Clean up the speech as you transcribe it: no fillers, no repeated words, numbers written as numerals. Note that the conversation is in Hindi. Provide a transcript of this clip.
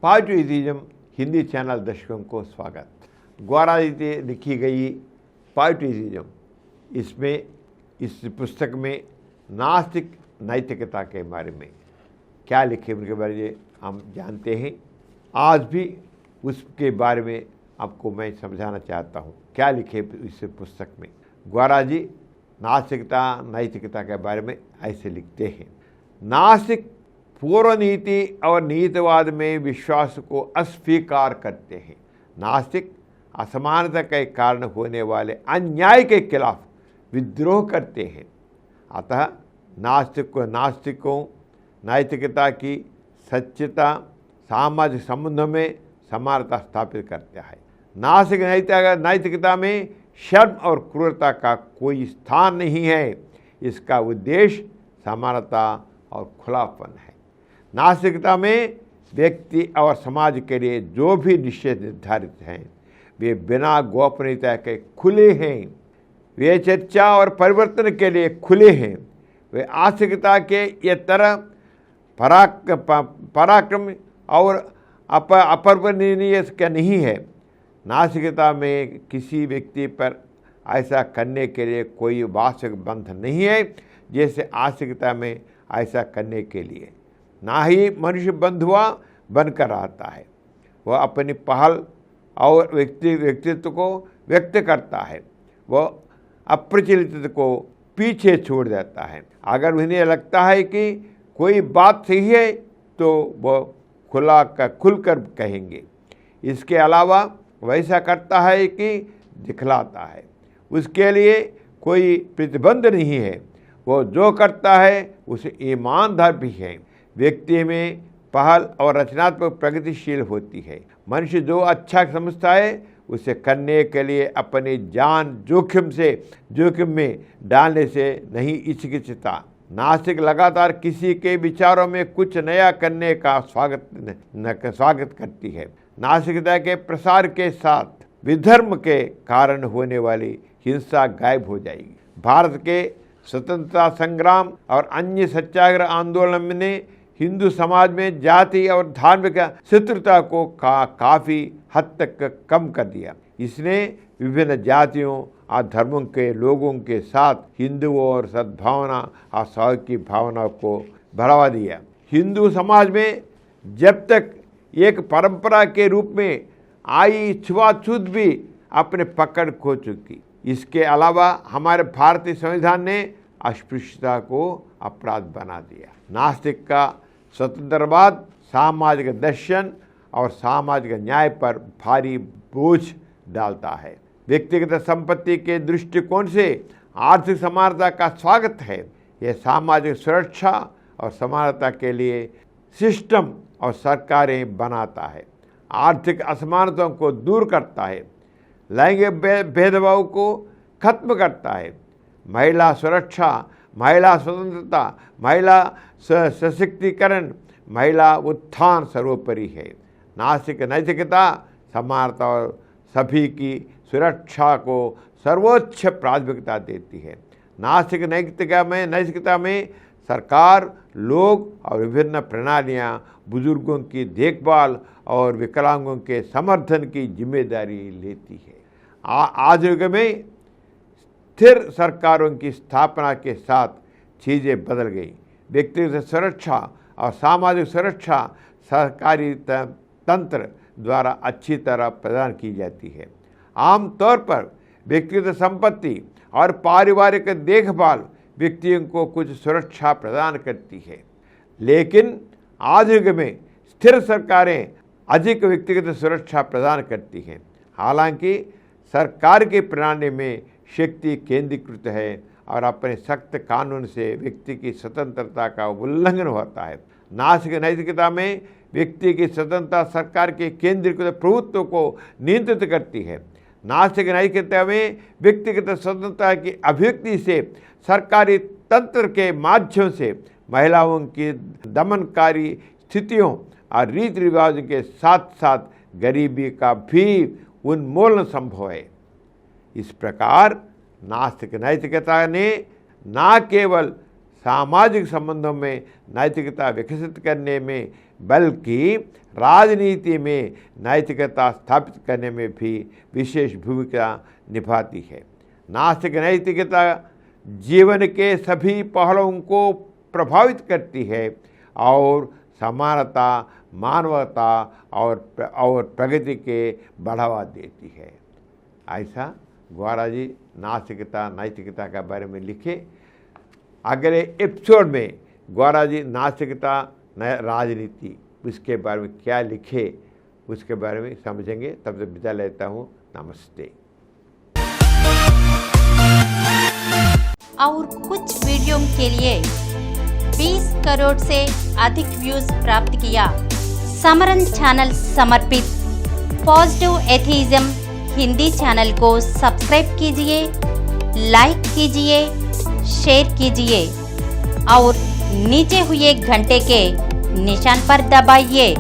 पॉजिटिविज्म हिंदी चैनल दर्शकों को स्वागत। ग्वारा जी से लिखी गई पॉजिटिविज्म, इसमें इस पुस्तक में नास्तिक नैतिकता के बारे में क्या लिखे उनके बारे में हम जानते हैं। आज भी उसके बारे में आपको मैं समझाना चाहता हूँ क्या लिखे इस पुस्तक में। ग्वारा जी नास्तिकता नैतिकता के बारे में ऐसे लिखते हैं। नास्तिक पूर्व नीति और नीतिवाद में विश्वास को अस्वीकार करते हैं। नास्तिक असमानता के कारण होने वाले अन्याय के खिलाफ विद्रोह करते हैं। अतः नास्तिकों नैतिकता की सच्चता सामाजिक संबंधों में समानता स्थापित करता है। नास्तिक नैतिकता में शर्म और क्रूरता का कोई स्थान नहीं है। इसका उद्देश्य समानता और खुलापन है। नास्तिकता में व्यक्ति और समाज के लिए जो भी निश्चय निर्धारित हैं वे बिना गोपनीयता के खुले हैं। वे चर्चा और परिवर्तन के लिए खुले हैं। वे आस्तिकता के ये तरह पराक्रम और अपरिवर्तनीय का नहीं है। नास्तिकता में किसी व्यक्ति पर ऐसा करने के लिए कोई वास्तविक बंधन नहीं है जैसे आस्तिकता में ऐसा करने के लिए। ना ही मनुष्य बंधुआ बनकर आता है। वह अपनी पहल और व्यक्तित्व को व्यक्त करता है। वह अप्रचलित को पीछे छोड़ देता है। अगर उन्हें लगता है कि कोई बात सही है तो वह खुलकर कहेंगे। इसके अलावा वैसा करता है कि दिखलाता है। उसके लिए कोई प्रतिबंध नहीं है। वो जो करता है उसे ईमानदार भी है। व्यक्ति में पहल और रचनात्मक प्रगतिशील होती है। मनुष्य जो अच्छा समझता है उसे करने के लिए अपनी जान जोखिम में डालने से नहीं हिचकिचाता। नास्तिक लगातार किसी के विचारों में कुछ नया करने का स्वागत करती है। नास्तिकता के प्रसार के साथ विधर्म के कारण होने वाली हिंसा गायब हो जाएगी। भारत के स्वतंत्रता संग्राम और अन्य सत्याग्रह आंदोलन ने हिंदू समाज में जाति और धार्मिक शत्रुता को काफ़ी हद तक कम कर दिया। इसने विभिन्न जातियों और धर्मों के लोगों के साथ हिंदुओं और सद्भावना और सहयोग की भावना को बढ़ावा दिया। हिंदू समाज में जब तक एक परंपरा के रूप में आई छुआछूत भी अपने पकड़ खो चुकी। इसके अलावा हमारे भारतीय संविधान ने अस्पृश्यता को अपराध बना दिया। नास्तिक का स्वतंत्रवाद सामाजिक दर्शन और सामाजिक न्याय पर भारी बोझ डालता है। व्यक्तिगत संपत्ति के दृष्टिकोण से आर्थिक समानता का स्वागत है। यह सामाजिक सुरक्षा और समानता के लिए सिस्टम और सरकारें बनाता है। आर्थिक असमानताओं को दूर करता है। लैंगिक भेदभाव को खत्म करता है। महिला सुरक्षा, महिला स्वतंत्रता, महिला सशक्तिकरण, महिला उत्थान सर्वोपरि है। नास्तिक नैतिकता समानता और सभी की सुरक्षा को सर्वोच्च प्राथमिकता देती है। नास्तिक नैतिकता में सरकार, लोग और विभिन्न प्रणालियां बुजुर्गों की देखभाल और विकलांगों के समर्थन की जिम्मेदारी लेती है। आज युग में स्थिर सरकारों की स्थापना के साथ चीज़ें बदल गई। व्यक्तिगत सुरक्षा और सामाजिक सुरक्षा सरकारी तंत्र द्वारा अच्छी तरह प्रदान की जाती है। आमतौर पर व्यक्तिगत संपत्ति और पारिवारिक देखभाल व्यक्तियों को कुछ सुरक्षा प्रदान करती है, लेकिन आज युग में स्थिर सरकारें अधिक व्यक्तिगत सुरक्षा प्रदान करती हैं। हालांकि सरकार की प्रणाली में शक्ति केंद्रीकृत है और अपने सख्त कानून से व्यक्ति की स्वतंत्रता का उल्लंघन होता है। नास्तिक नैतिकता में व्यक्ति की स्वतंत्रता सरकार के केंद्रीकृत प्रभुत्व को नियंत्रित करती है। नास्तिक नैतिकता में व्यक्तिगत स्वतंत्रता की अभिव्यक्ति से सरकारी तंत्र के माध्यम से महिलाओं की दमनकारी स्थितियों और रीति रिवाजों के साथ साथ गरीबी का भी उन्मूलन संभव है। इस प्रकार नास्तिक नैतिकता ने न केवल सामाजिक संबंधों में नैतिकता विकसित करने में बल्कि राजनीति में नैतिकता स्थापित करने में भी विशेष भूमिका निभाती है। नास्तिक नैतिकता जीवन के सभी पहलुओं को प्रभावित करती है और समानता, मानवता और प्रगति के बढ़ावा देती है। ऐसा ग्वारा जी नास्तिकता नैतिकता के बारे में लिखे। अगले एपिसोड में ग्वारा जी नास्तिकता राजनीति उसके बारे में क्या लिखे उसके बारे में समझेंगे। तब तक विदा लेता हूँ। नमस्ते। और कुछ वीडियो के लिए 20 करोड़ से अधिक व्यूज प्राप्त किया। समरन चैनल समर्पित पॉजिटिव एथीज़म हिंदी चैनल को सब्सक्राइब कीजिए, लाइक कीजिए, शेयर कीजिए और नीचे हुए घंटे के निशान पर दबाइए।